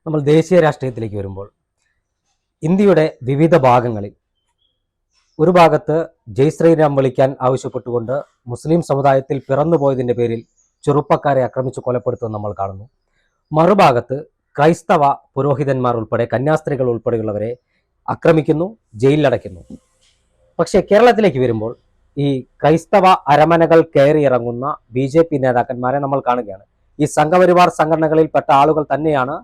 നമ്മൾ ദേശീയ രാഷ്ട്രീയത്തിലേക്ക് വരുമ്പോൾ ഇന്ത്യയുടെ വിവിധ ഭാഗങ്ങളിൽ ഒരു ഭാഗത്ത് ജയ് ശ്രീരാം വിളിക്കാൻ ആവശ്യപ്പെട്ടുകൊണ്ട് മുസ്ലിം സമുദായത്തിൽ പിറന്നുപോയതിൻ്റെ പേരിൽ ചെറുപ്പക്കാരെ ആക്രമിച്ച് കൊലപ്പെടുത്തുന്നത് നമ്മൾ കാണുന്നു. മറുഭാഗത്ത് ക്രൈസ്തവ പുരോഹിതന്മാർ ഉൾപ്പെടെ കന്യാസ്ത്രീകൾ ഉൾപ്പെടെയുള്ളവരെ ആക്രമിക്കുന്നു, ജയിലിലടയ്ക്കുന്നു. പക്ഷേ കേരളത്തിലേക്ക് വരുമ്പോൾ ഈ ക്രൈസ്തവ അരമനകൾ കയറിയിറങ്ങുന്ന BJP നേതാക്കന്മാരെ നമ്മൾ കാണുകയാണ്. ഈ സംഘപരിവാർ സംഘടനകളിൽപ്പെട്ട ആളുകൾ തന്നെയാണ്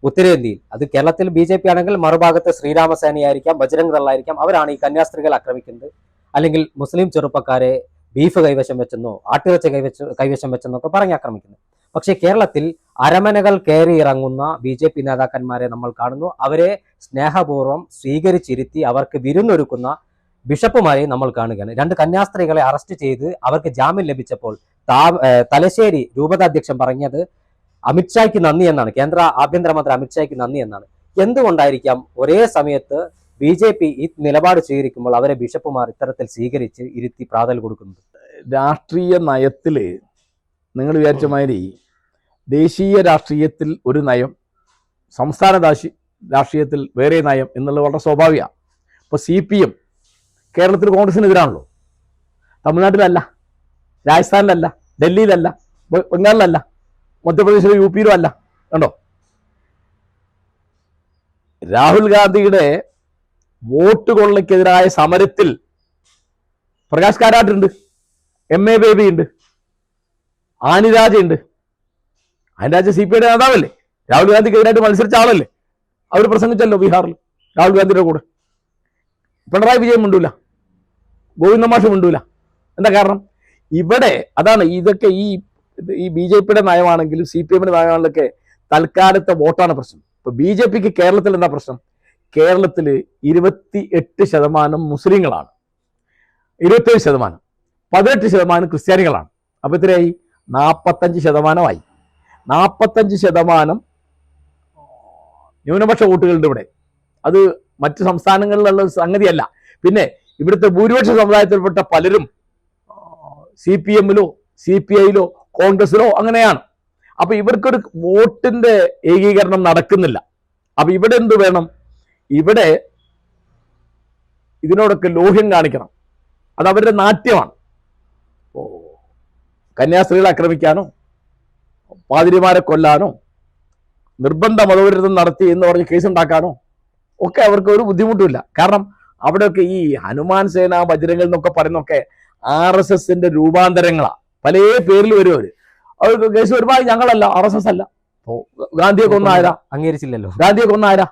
ഉത്തരേന്ത്യയിൽ, അത് കേരളത്തിൽ BJP ആണെങ്കിൽ മറുഭാഗത്ത് ശ്രീരാമസേനയായിരിക്കാം, ബജരംഗ് ദളായിരിക്കാം, അവരാണ് ഈ കന്യാസ്ത്രീകൾ ആക്രമിക്കുന്നത്. അല്ലെങ്കിൽ മുസ്ലിം ചെറുപ്പക്കാരെ ബീഫ് കൈവശം വെച്ചെന്നോ ആട്ടിറച്ചി കൈവശം വെച്ചെന്നൊക്കെ പറഞ്ഞ് ആക്രമിക്കുന്നു. പക്ഷേ കേരളത്തിൽ അരമനകൾ കയറി ഇറങ്ങുന്ന BJP നേതാക്കന്മാരെ നമ്മൾ കാണുന്നു. അവരെ സ്നേഹപൂർവ്വം സ്വീകരിച്ചിരുത്തി അവർക്ക് വിരുന്നൊരുക്കുന്ന ബിഷപ്പുമാരെ നമ്മൾ കാണുകയാണ്. 2 കന്യാസ്ത്രീകളെ അറസ്റ്റ് ചെയ്ത് അവർക്ക് ജാമ്യം ലഭിച്ചപ്പോൾ തലശ്ശേരി രൂപതാധ്യക്ഷൻ പറഞ്ഞത് അമിത്ഷായ്ക്ക് നന്ദി എന്നാണ്, കേന്ദ്ര ആഭ്യന്തരമന്ത്രി അമിത്ഷായ്ക്ക് നന്ദി എന്നാണ്. എന്തുകൊണ്ടായിരിക്കാം ഒരേ സമയത്ത് BJP ഈ നിലപാട് സ്വീകരിക്കുമ്പോൾ അവരെ ബിഷപ്പുമാർ ഇത്തരത്തിൽ സ്വീകരിച്ച് ഇരുത്തി പ്രാതൽ കൊടുക്കുന്നത്? രാഷ്ട്രീയ നയത്തില് നിങ്ങൾ വിചാരിച്ച മാതിരി ദേശീയ രാഷ്ട്രീയത്തിൽ ഒരു നയം, സംസ്ഥാന രാഷ്ട്രീയത്തിൽ വേറെ നയം എന്നുള്ളത് വളരെ സ്വാഭാവികമാണ്. ഇപ്പോൾ CPM കേരളത്തിൽ കോൺഗ്രസിനെതിരാണല്ലോ. തമിഴ്നാട്ടിലല്ല, രാജസ്ഥാനിലല്ല, ഡൽഹിയിലല്ല, ബംഗാളിലല്ല, മധ്യപ്രദേശിലും UP യിലും അല്ല. കണ്ടോ, രാഹുൽ ഗാന്ധിയുടെ വോട്ട് കൊള്ളയ്ക്കെതിരായ സമരത്തിൽ പ്രകാശ് കാരാട്ടുണ്ട്, MA ബേബി ഉണ്ട്, ആനിരാജ ഉണ്ട്. ആനിരാജ CPIയുടെ നേതാവല്ലേ, രാഹുൽ ഗാന്ധിക്കെതിരായിട്ട് മത്സരിച്ച ആളല്ലേ. അവർ പ്രസംഗിച്ചല്ലോ ബീഹാറിൽ രാഹുൽ ഗാന്ധിയുടെ കൂടെ. പിണറായി വിജയൻ മിണ്ടൂല, ഗോവിന്ദ മാഷ് മിണ്ടൂല. എന്താ കാരണം? ഇവിടെ അതാണ്, ഇതൊക്കെ ഈ BJPയുടെ നയമാണെങ്കിലും CPMന്റെ നയമാണെങ്കിലൊക്കെ തൽക്കാലത്തെ വോട്ടാണ് പ്രശ്നം. ഇപ്പൊ BJPക്ക് കേരളത്തിൽ എന്താ പ്രശ്നം? കേരളത്തിൽ 28% മുസ്ലിങ്ങളാണ്, 27%, 18% ക്രിസ്ത്യാനികളാണ്. അപ്പൊ എത്രയായി? 45%. 45% ന്യൂനപക്ഷ വോട്ടുകളുണ്ട് ഇവിടെ. അത് മറ്റ് സംസ്ഥാനങ്ങളിലുള്ള സംഗതിയല്ല. പിന്നെ ഇവിടുത്തെ ഭൂരിപക്ഷ സമുദായത്തിൽപ്പെട്ട പലരും CPMലോ CPIയിലോ കോൺഗ്രസിലോ അങ്ങനെയാണ്. അപ്പൊ ഇവർക്കൊരു വോട്ടിന്റെ ഏകീകരണം നടക്കുന്നില്ല. അപ്പൊ ഇവിടെ എന്ത് വേണം? ഇവിടെ ഇതിനോടൊക്കെ ലോഹ്യം കാണിക്കണം. അത് അവരുടെ നാട്യമാണ്. കന്യാസ്ത്രീകളെ ആക്രമിക്കാനോ പാതിരിമാരെ കൊല്ലാനോ നിർബന്ധ മതവിരുദ്ധം നടത്തി എന്ന് പറഞ്ഞ് കേസുണ്ടാക്കാനോ ഒക്കെ അവർക്ക് ഒരു ബുദ്ധിമുട്ടുമില്ല. കാരണം അവിടെയൊക്കെ ഈ ഹനുമാൻ സേന, ബജരംഗൾ എന്നൊക്കെ പറയുന്നൊക്കെ RSSന്റെ രൂപാന്തരങ്ങളാണ്. പല പേരിൽ വരും അവർക്ക് കേസ് ഒരുപാട്. ഞങ്ങളല്ല, RSS അല്ല. ഗാന്ധിയെ കൊന്ന ആരാ? അംഗീകരിച്ചില്ലല്ലോ. ഗാന്ധിയെ കൊന്ന ആരാ?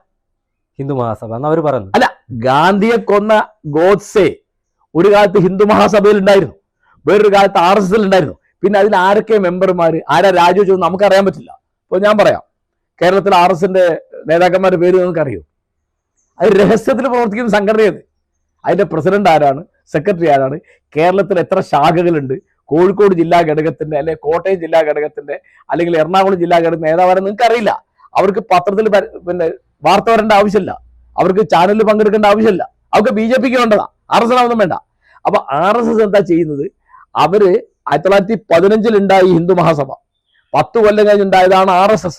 ഹിന്ദു മഹാസഭ എന്ന് അവർ പറഞ്ഞു. അല്ല, ഗാന്ധിയെ കൊന്ന ഗോഡ്സെ ഒരു കാലത്ത് ഹിന്ദു മഹാസഭയിൽ ഉണ്ടായിരുന്നു, വേറൊരു കാലത്ത് RSS ഉണ്ടായിരുന്നു. പിന്നെ അതിൽ ആരൊക്കെ മെമ്പർമാർ, ആരാ രാജിവെച്ചതെന്ന് നമുക്കറിയാൻ പറ്റില്ല. ഇപ്പോൾ ഞാൻ പറയാം, കേരളത്തിൽ RSSന്റെ നേതാക്കന്മാരുടെ പേര് നിങ്ങൾക്ക് അറിയോ? അത് രഹസ്യത്തിൽ പ്രവർത്തിക്കുന്ന സംഘടനയത്. അതിന്റെ പ്രസിഡന്റ് ആരാണ്, സെക്രട്ടറി ആരാണ്, കേരളത്തിൽ എത്ര ശാഖകളുണ്ട്, കോഴിക്കോട് ജില്ലാ ഘടകത്തിന്റെ അല്ലെങ്കിൽ കോട്ടയം ജില്ലാ ഘടകത്തിന്റെ അല്ലെങ്കിൽ എറണാകുളം ജില്ലാ ഘടകത്തിന്റെ നേതാവാരെന്ന് നിങ്ങൾക്ക് അറിയില്ല. അവർക്ക് പത്രത്തിൽ പിന്നെ വാർത്ത വരേണ്ട ആവശ്യമില്ല, അവർക്ക് ചാനലിൽ പങ്കെടുക്കേണ്ട ആവശ്യമില്ല. അവർക്ക് BJPക്ക് വേണ്ടതാ, RSSനൊന്നും വേണ്ട. അപ്പൊ RSS എന്താ ചെയ്യുന്നത്? അവര് 1915 ഉണ്ടായി ഹിന്ദു മഹാസഭ, 10 കൊല്ലം കഴിഞ്ഞുണ്ടായതാണ് RSS.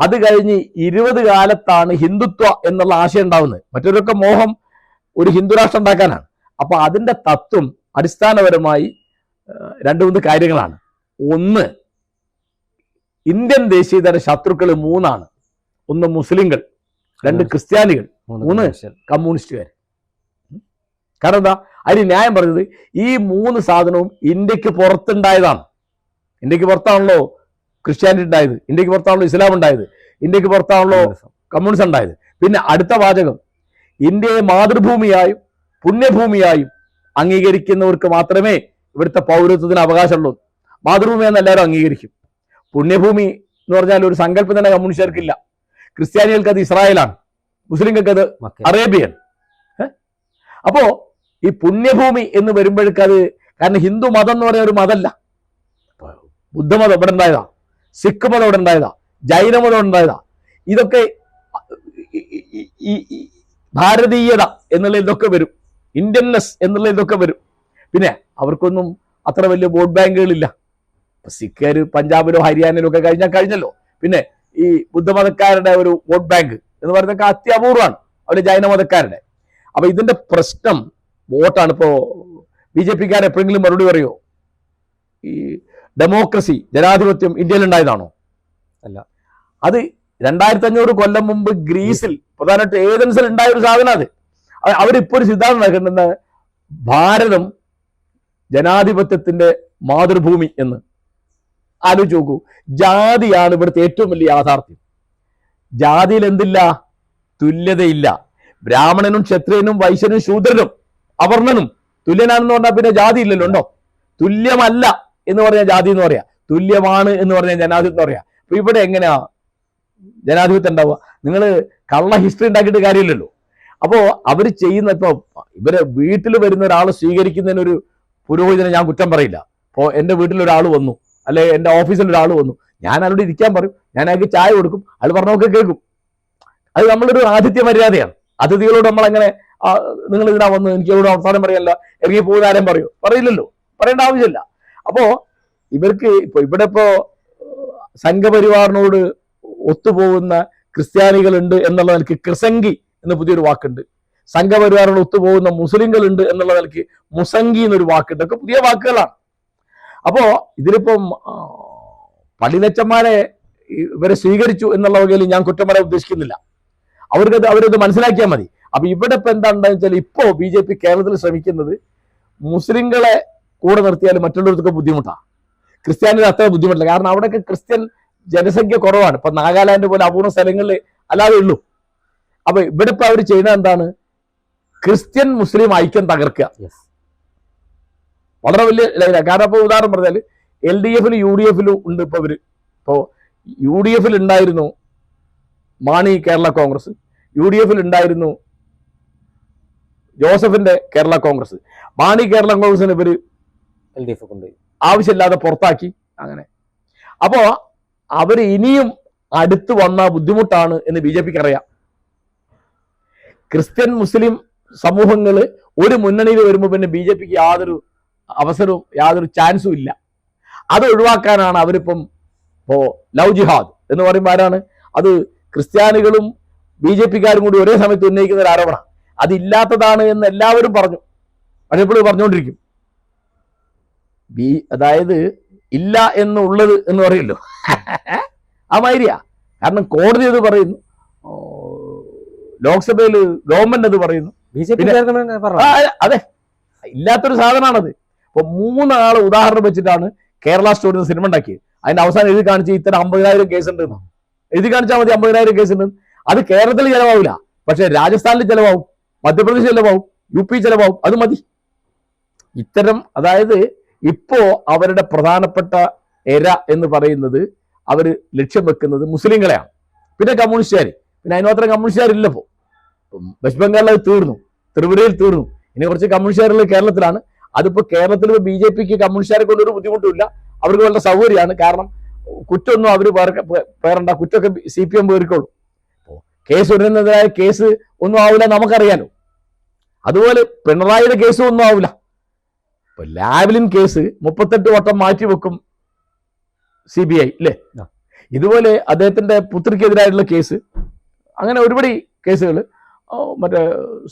അത് കഴിഞ്ഞ് 20 കാലത്താണ് ഹിന്ദുത്വ എന്നുള്ള ആശയം ഉണ്ടാവുന്നത്. മറ്റൊരൊക്കെ മോഹം ഒരു ഹിന്ദു രാഷ്ട്രം ഉണ്ടാക്കാനാണ്. അപ്പൊ അതിന്റെ തത്വം അടിസ്ഥാനപരമായി 2-3 കാര്യങ്ങളാണ്. ഒന്ന്, ഇന്ത്യൻ ദേശീയതര ശത്രുക്കൾ 3 ഒന്ന് മുസ്ലിങ്ങൾ, 2 ക്രിസ്ത്യാനികൾ, 3 കമ്മ്യൂണിസ്റ്റുകാർ. കാരണം എന്താ? അതിന് ന്യായം പറഞ്ഞത് ഈ 3 സാധനവും ഇന്ത്യക്ക് പുറത്തുണ്ടായതാണ്. ഇന്ത്യക്ക് പുറത്താണല്ലോ ക്രിസ്ത്യാനിറ്റി ഉണ്ടായത്, ഇന്ത്യക്ക് പുറത്താണല്ലോ ഇസ്ലാം ഉണ്ടായത്, ഇന്ത്യക്ക് പുറത്താണല്ലോ കമ്മ്യൂണിസം ഉണ്ടായത്. പിന്നെ അടുത്ത വാചകം, ഇന്ത്യയെ മാതൃഭൂമിയായും പുണ്യഭൂമിയായും അംഗീകരിക്കുന്നവർക്ക് മാത്രമേ ഇവിടുത്തെ പൗരത്വത്തിന് അവകാശമുള്ളൂ. മാതൃഭൂമി എന്ന് എല്ലാവരും അംഗീകരിക്കും. പുണ്യഭൂമി എന്ന് പറഞ്ഞാൽ ഒരു സങ്കല്പം തന്നെ കമ്മ്യൂണിസ്റ്റുകാർക്കില്ല. ക്രിസ്ത്യാനികൾക്ക് അത് ഇസ്രായേലാണ്, മുസ്ലിങ്ങൾക്ക് അത് അറേബ്യൻ. അപ്പോ ഈ പുണ്യഭൂമി എന്ന് വരുമ്പോഴേക്കത്, കാരണം ഹിന്ദു മതം എന്ന് പറയുന്ന ഒരു മതമല്ല. ബുദ്ധമതം ഇവിടെ ഉണ്ടായതാ, സിഖ് മതം ഇവിടെ ഉണ്ടായതാ, ജൈനമതം ഉണ്ടായതാ. ഇതൊക്കെ ഭാരതീയത എന്നുള്ള ഇതൊക്കെ വരും, ഇന്ത്യൻനെസ് എന്നുള്ള ഇതൊക്കെ വരും. പിന്നെ അവർക്കൊന്നും അത്ര വലിയ വോട്ട് ബാങ്കുകളില്ല. സിഖുകാർ പഞ്ചാബിലോ ഹരിയാനയിലോ ഒക്കെ കഴിഞ്ഞാൽ കഴിഞ്ഞല്ലോ. പിന്നെ ഈ ബുദ്ധമതക്കാരുടെ ഒരു വോട്ട് ബാങ്ക് എന്ന് പറയുന്നതൊക്കെ അത്യപൂർവമാണ്, അവര് ജൈന മതക്കാരുടെ. അപ്പൊ ഇതിന്റെ പ്രശ്നം വോട്ടാണ്. ഇപ്പോ BJP എപ്പോഴെങ്കിലും മറുപടി പറയോ ഈ ഡെമോക്രസി ജനാധിപത്യം ഇന്ത്യയിൽ ഉണ്ടായതാണോ? അല്ല. അത് 2500 കൊല്ലം മുമ്പ് ഗ്രീസിൽ പ്രധാനമായിട്ട് ഏതൻസിൽ ഉണ്ടായ ഒരു സാധനം. അത് അവരിപ്പോ ഒരു സിദ്ധാന്തം നടക്കുന്നത് ഭാരതം ജനാധിപത്യത്തിന്റെ മാതൃഭൂമി എന്ന്. ആലോചിച്ച് നോക്കൂ, ജാതിയാണ് ഇവിടുത്തെ ഏറ്റവും വലിയ യാഥാർത്ഥ്യം. ജാതിയിൽ എന്തില്ല? തുല്യതയില്ല. ബ്രാഹ്മണനും ക്ഷത്രിയനും വൈശ്യനും ശൂദ്രനും അവർണനും തുല്യനാണെന്ന് പറഞ്ഞാൽ പിന്നെ ജാതി ഇല്ലല്ലോ. ഉണ്ടോ? തുല്യമല്ല എന്ന് പറഞ്ഞാൽ ജാതി എന്ന് പറയാ, തുല്യമാണ് എന്ന് പറഞ്ഞാൽ ജനാധിപത്യം എന്ന് പറയാ. അപ്പൊ ഇവിടെ എങ്ങനെയാ ജനാധിപത്യം ഉണ്ടാവുക? നിങ്ങൾ കള്ള ഹിസ്റ്ററി ഉണ്ടാക്കിയിട്ട് കാര്യമില്ലല്ലോ. അപ്പോ അവര് ചെയ്യുന്ന, ഇപ്പൊ ഇവരെ വീട്ടിൽ വരുന്ന ഒരാളെ സ്വീകരിക്കുന്നതിനൊരു പുരോഹിതനെ ഞാൻ കുറ്റം പറയില്ല. ഇപ്പോൾ എൻ്റെ വീട്ടിൽ ഒരാൾ വന്നു, അല്ലെ എൻ്റെ ഓഫീസിൽ ഒരാൾ വന്നു, ഞാൻ അയാളോട് ഇരിക്കാൻ പറയും, ഞാൻ അയാൾക്ക് ചായ കൊടുക്കും, അയാൾ പറഞ്ഞൊക്കെ കേൾക്കും. അത് നമ്മളൊരു ആതിഥ്യ മര്യാദയാണ്. അതിഥികളോട് നമ്മളെങ്ങനെ നിങ്ങൾ ഇതിനാ വന്ന് എനിക്കോട് അവസാനം പറയല്ല, ഇറങ്ങി പോകുന്നാരും പറയൂ? പറയില്ലല്ലോ, പറയേണ്ട ആവശ്യമില്ല. അപ്പോ ഇവർക്ക് ഇവിടെ സംഘപരിവാറിനോട് ഒത്തുപോകുന്ന ക്രിസ്ത്യാനികളുണ്ട് എന്നുള്ള നിലയ്ക്ക് ക്രിസംഗി എന്ന് പുതിയൊരു വാക്കുണ്ട്. സംഘപരിവാറിനോട് ഒത്തുപോകുന്ന മുസ്ലിങ്ങളുണ്ട് എന്നുള്ള നിലയ്ക്ക് മുസംഗി എന്നൊരു വാക്കുണ്ട്. ഒക്കെ പുതിയ വാക്കുകളാണ്. അപ്പോ ഇതിലിപ്പം പള്ളിലച്ചന്മാരെ ഇവരെ സ്വീകരിച്ചു എന്നുള്ള വകയിൽ ഞാൻ കുറ്റം പറയാൻ ഉദ്ദേശിക്കുന്നില്ല. അവരത് മനസ്സിലാക്കിയാൽ മതി. അപ്പൊ ഇവിടെ ഇപ്പൊ എന്താണെന്ന് വെച്ചാൽ ഇപ്പോ BJP കേരളത്തിൽ ശ്രമിക്കുന്നത് മുസ്ലിങ്ങളെ കൂടെ നിർത്തിയാലും മറ്റുള്ളവർക്കൊക്കെ ബുദ്ധിമുട്ടാണ്. ക്രിസ്ത്യാനികൾ അത്ര ബുദ്ധിമുട്ടില്ല. കാരണം അവിടെയൊക്കെ ക്രിസ്ത്യൻ ജനസംഖ്യ കുറവാണ്. ഇപ്പൊ നാഗാലാൻഡ് പോലെ അപൂർവ സ്ഥലങ്ങളിൽ അല്ലാതെ ഉള്ളൂ. അപ്പൊ ഇവിടെ ഇപ്പൊ അവർ ചെയ്യുന്നത് എന്താണ്? ക്രിസ്ത്യൻ മുസ്ലിം ഐക്യം തകർക്കുക. വളരെ വലിയ ലൈനാണ്. കാരണം ഇപ്പൊ ഉദാഹരണം പറഞ്ഞാൽ LDF-ലും UDF-ലും ഉണ്ട്. ഇപ്പൊ ഇപ്പോ UDF-ൽ ഉണ്ടായിരുന്നു മാണി കേരള കോൺഗ്രസ്, UDF-ൽ ഉണ്ടായിരുന്നു ജോസഫിന്റെ കേരള കോൺഗ്രസ്. മാണി കേരള കോൺഗ്രസിന് ഇവര് LDF കൊണ്ട് ആവശ്യമില്ലാതെ പുറത്താക്കി. അങ്ങനെ അപ്പോ അവര് ഇനിയും അടുത്ത് വന്ന ബുദ്ധിമുട്ടാണ് എന്ന് BJPക്ക് അറിയാം. ക്രിസ്ത്യൻ മുസ്ലിം സമൂഹങ്ങള് ഒരു മുന്നണിയിൽ വരുമ്പോൾ പിന്നെ BJPക്ക് യാതൊരു അവസരവും യാതൊരു ചാൻസും ഇല്ല. അത് ഒഴിവാക്കാനാണ് അവരിപ്പം ലവ് ജിഹാദ് എന്ന് പറയുമ്പോൾ ആരാണ് അത്? ക്രിസ്ത്യാനികളും BJPക്കാരും കൂടി ഒരേ സമയത്ത് ഉന്നയിക്കുന്ന ഒരു ആരോപണം. അതില്ലാത്തതാണ് എന്ന് എല്ലാവരും പറഞ്ഞു, പക്ഷെ ഇപ്പോഴും പറഞ്ഞുകൊണ്ടിരിക്കും. അതായത് ഇല്ല എന്നുള്ളത് എന്ന് പറയല്ലോ, ആ മാതിരിയാ. കാരണം കോടതി അത് പറയുന്നു, ലോക്സഭയിൽ ഗവൺമെന്റ് അത് പറയുന്നു. അതെ, ഇല്ലാത്തൊരു സാധനമാണത്. അപ്പൊ 3 ആള് ഉദാഹരണം വെച്ചിട്ടാണ് കേരള സ്റ്റോറിൽ സിനിമ ഉണ്ടാക്കിയത്. അതിന്റെ അവസാനം എഴുതി കാണിച്ച് ഇത്തരം 50,000 കേസ് ഉണ്ട്, എഴുതി കാണിച്ചാൽ മതി. 50,000 കേസ് ഉണ്ട്. അത് കേരളത്തിൽ ചെലവാവില്ല, പക്ഷെ രാജസ്ഥാനിൽ ചെലവാകും, മധ്യപ്രദേശ് ചെലവാകും, UP ചെലവാകും. അത് മതി. ഇത്തരം, അതായത് ഇപ്പോ അവരുടെ പ്രധാനപ്പെട്ട എര എന്ന് പറയുന്നത് അവര് ലക്ഷ്യം വെക്കുന്നത് മുസ്ലിങ്ങളെയാണ്. പിന്നെ കമ്മ്യൂണിസ്റ്റുകാർ, പിന്നെ അതിന് മാത്രം കമ്മ്യൂണിസ്റ്റുകാരില്ലപ്പോ. വെസ്റ്റ് ബംഗാളിൽ അത് തീർന്നു, ത്രിപുരയിൽ തീർന്നു. ഇനി കുറച്ച് കമ്മ്യൂണിസ്റ്റുകാരുള്ള കേരളത്തിലാണ്. അതിപ്പോ കേരളത്തിൽ BJPക്ക് കമ്മ്യൂണിസ്റ്റുകാരെ കൊണ്ടൊരു ബുദ്ധിമുട്ടില്ല. അവർക്ക് വളരെ സൗകര്യമാണ്. കാരണം കുറ്റമൊന്നും അവർ പേരണ്ട, കുറ്റമൊക്കെ CPM പേർക്കുള്ളൂ. കേസ് വരുന്നതിനായ കേസ് ഒന്നും ആവില്ല, നമുക്കറിയാലോ. അതുപോലെ പിണറായിയുടെ കേസും ഒന്നും ആവില്ല. ഇപ്പൊ ലാവ്ലിൻ കേസ് 38 വട്ടം മാറ്റിവെക്കും CBI അല്ലേ? ഇതുപോലെ അദ്ദേഹത്തിന്റെ പുത്രിക്കെതിരായിട്ടുള്ള കേസ്, അങ്ങനെ ഒരുപടി കേസുകൾ, മറ്റേ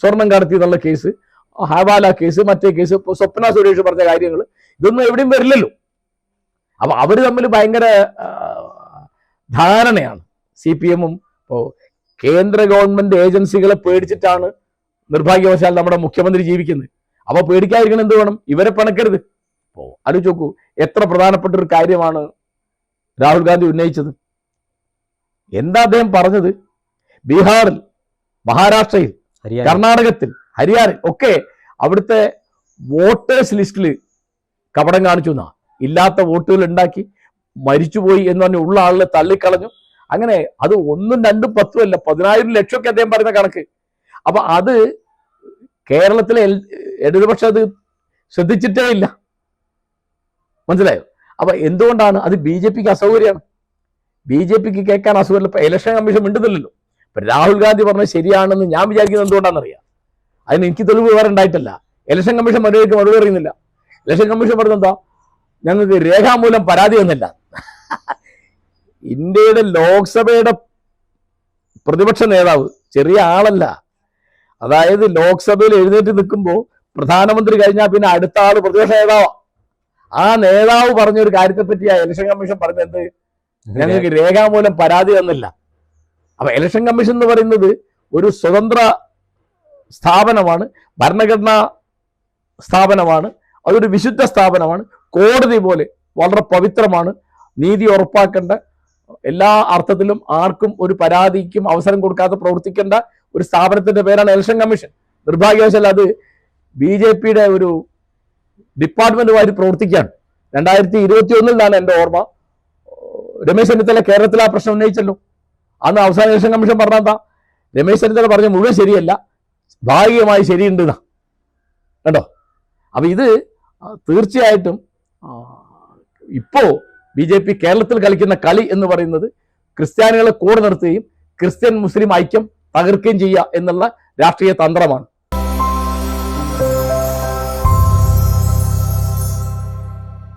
സ്വർണം കടത്തി എന്നുള്ള കേസ്, ഹവാല കേസ്, മറ്റേ കേസ്, സ്വപ്ന സുരേഷ് പറഞ്ഞ കാര്യങ്ങൾ, ഇതൊന്നും എവിടെയും വരില്ലല്ലോ. അപ്പൊ അവര് തമ്മിൽ ഭയങ്കര ധാരണയാണ്. CPM-ഉം ഇപ്പോ കേന്ദ്ര ഗവൺമെന്റ് ഏജൻസികളെ പേടിച്ചിട്ടാണ് നിർഭാഗ്യവശാൽ നമ്മുടെ മുഖ്യമന്ത്രി ജീവിക്കുന്നത്. അപ്പൊ പേടിക്കാതിരിക്കണം എന്ത് വേണം? ഇവരെ പിണക്കരുത്. ആലോചിച്ച് നോക്കൂ, എത്ര പ്രധാനപ്പെട്ട ഒരു കാര്യമാണ് രാഹുൽ ഗാന്ധി ഉന്നയിച്ചത്. എന്താ അദ്ദേഹം പറഞ്ഞത്? ബീഹാറിൽ, മഹാരാഷ്ട്രയിൽ, കർണാടകത്തിൽ, ഹരിയാനയിൽ ഒക്കെ അവിടുത്തെ വോട്ടേഴ്സ് ലിസ്റ്റിൽ കപടം കാണിച്ചു എന്നാ. ഇല്ലാത്ത വോട്ടുകൾ ഉണ്ടാക്കി, മരിച്ചുപോയി എന്ന് പറഞ്ഞ് ഉള്ള ആളിനെ തള്ളിക്കളഞ്ഞു. അങ്ങനെ അത് 1, 2, 10 അല്ല, 10,000 ലക്ഷമൊക്കെ അദ്ദേഹം പറയുന്ന കണക്ക്. അപ്പൊ അത് കേരളത്തിലെ ഇടതുപക്ഷം അത് ശ്രദ്ധിച്ചിട്ടേ ഇല്ല. മനസ്സിലായോ? അപ്പൊ എന്തുകൊണ്ടാണ്? അത് BJPക്ക് അസൗകര്യമാണ്. BJPക്ക് കേൾക്കാൻ അസൗകര്യം. ഇപ്പൊ ഇലക്ഷൻ കമ്മീഷൻ മിണ്ടുന്നില്ലല്ലോ. ഇപ്പൊ രാഹുൽ ഗാന്ധി പറഞ്ഞത് ശരിയാണെന്ന് ഞാൻ വിചാരിക്കുന്നത് എന്തുകൊണ്ടാണെന്നറിയാം. അതിന് എനിക്ക് തെളിവ് വേറെ ഉണ്ടായിട്ടല്ല. ഇലക്ഷൻ കമ്മീഷൻ മറുപടി പറയുന്നില്ല. ഇലക്ഷൻ കമ്മീഷൻ പറഞ്ഞെന്താ? ഞങ്ങൾക്ക് രേഖാമൂലം പരാതി വന്നില്ല. ഇന്ത്യയുടെ ലോക്സഭയുടെ പ്രതിപക്ഷ നേതാവ് ചെറിയ ആളല്ല. അതായത് ലോക്സഭയിൽ എഴുന്നേറ്റ് നിൽക്കുമ്പോൾ പ്രധാനമന്ത്രി കഴിഞ്ഞാൽ പിന്നെ അടുത്ത ആള് പ്രതിപക്ഷ നേതാവാ. ആ നേതാവ് പറഞ്ഞൊരു കാര്യത്തെ പറ്റി ആ ഇലക്ഷൻ കമ്മീഷൻ പറഞ്ഞത് ഞങ്ങൾക്ക് രേഖാമൂലം പരാതി തന്നില്ല. അപ്പൊ ഇലക്ഷൻ കമ്മീഷൻ എന്ന് പറയുന്നത് ഒരു സ്വതന്ത്ര സ്ഥാപനമാണ്, ഭരണഘടനാ സ്ഥാപനമാണ്, അതൊരു വിശുദ്ധ സ്ഥാപനമാണ്. കോടതി പോലെ വളരെ പവിത്രമാണ്. നീതി ഉറപ്പാക്കേണ്ട, എല്ലാ അർത്ഥത്തിലും ആർക്കും ഒരു പരാതിക്കും അവസരം കൊടുക്കാതെ പ്രവർത്തിക്കേണ്ട ഒരു സ്ഥാപനത്തിന്റെ പേരാണ് ഇലക്ഷൻ കമ്മീഷൻ. നിർഭാഗ്യവശാൽ അത് BJPയുടെ ഒരു ഡിപ്പാർട്ട്മെന്റുമായിട്ട് പ്രവർത്തിക്കുകയാണ്. 2021 എൻ്റെ ഓർമ്മ, രമേശ് ചെന്നിത്തല കേരളത്തിൽ ആ പ്രശ്നം ഉന്നയിച്ചല്ലോ. അന്ന് അവസാന ഇലക്ഷൻ കമ്മീഷൻ പറഞ്ഞാ രമേശ് ചെന്നിത്തല പറഞ്ഞ മുഴുവൻ ശരിയല്ല, ഭാഗികമായി ശരിയുണ്ട് എന്നാ. കണ്ടോ? അപ്പൊ ഇത് തീർച്ചയായിട്ടും ഇപ്പോ BJP കേരളത്തിൽ കളിക്കുന്ന കളി എന്ന് പറയുന്നത് ക്രിസ്ത്യാനികളെ കൂടെ നിർത്തുകയും ക്രിസ്ത്യൻ മുസ്ലിം ഐക്യം തകർക്കുകയും ചെയ്യുക എന്നുള്ള രാഷ്ട്രീയ തന്ത്രമാണ്.